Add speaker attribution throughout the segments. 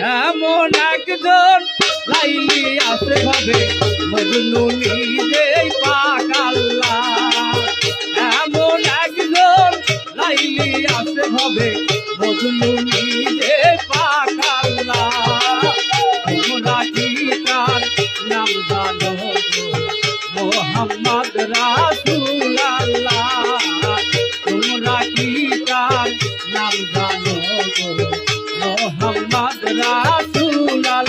Speaker 1: এমন একজন লাইলি আছে ভাবে মজনু নিজেই পাক আল্লাহ। এমন একজন লাইলি আছে ভাবে মজনু নিজেই পাক আল্লাহ। তোমরা কি তার নাম জানো মোহাম্মদ রাসূলুল্লাহ? তোমরা কি তার নাম জানো মোহাম্মদ রাসূলুল্লাহ?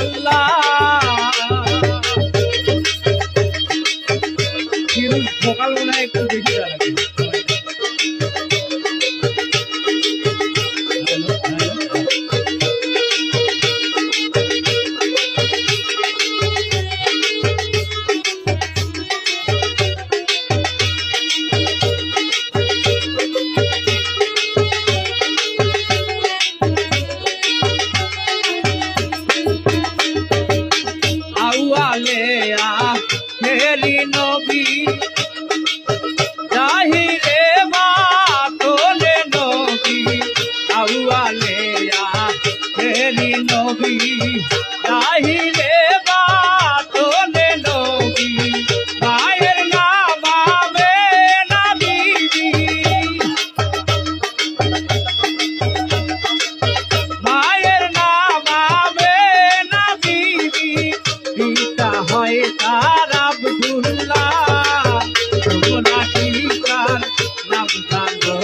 Speaker 1: ফিরোজ ভোকাল মনে হয় একটু বেশি লাগে। तेरी नबी जाहिरे बातोले नबी आउआले तेरी नबी जाहिरे बातोले नबी मायर नाम आवे ना बीबी मायर नाम आवे ना बीबी पिता है तार আব্দুল্লাহ। তোমরা কি তার নাম জানো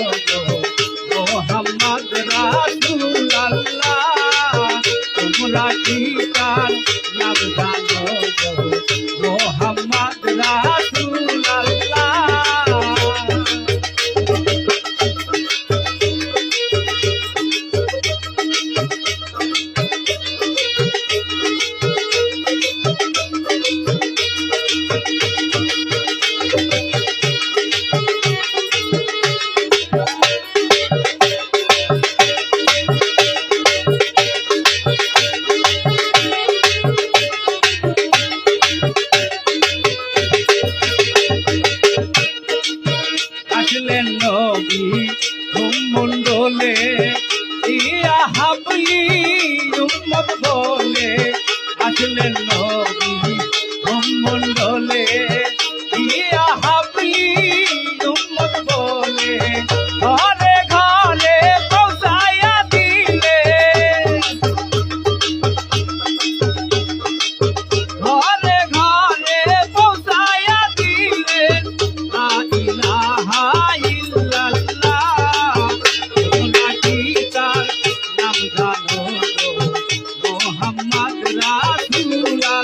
Speaker 1: মোহাম্মদ রাসূলুল্লাহ? তোমরা কি তার নাম জানো মোহাম্মদ রাসূলুল্লাহ? আসলেন নবী ভূমণ্ডলে ইয়া হাবলি উম্মত বলে। আসলেন নবী ভূমণ্ডলে ইয়া হাবলি উম্মত বলে। ঘরে ঘরে পৌঁছায়া দিলে ঘরে ঘরে পৌঁছায়া দিলে লা ইলাহা ইল্লাল্লাহ। তোমরা কি তার নাম জানো মোহাম্মদ রাসূলুল্লাহ?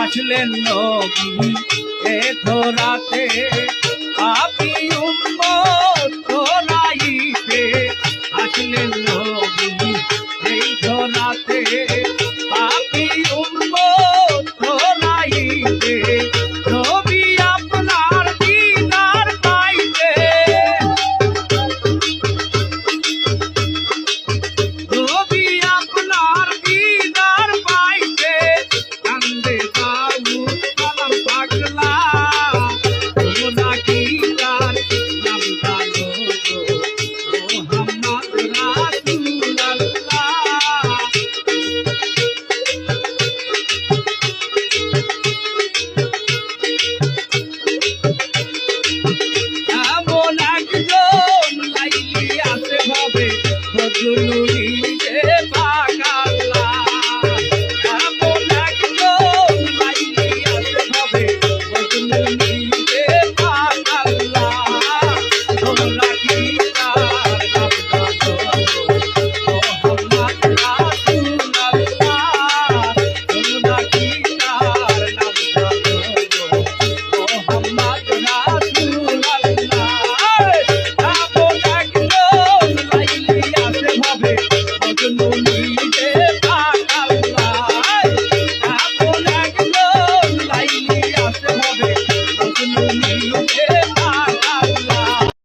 Speaker 1: আসলেন নবী এ ধরাতে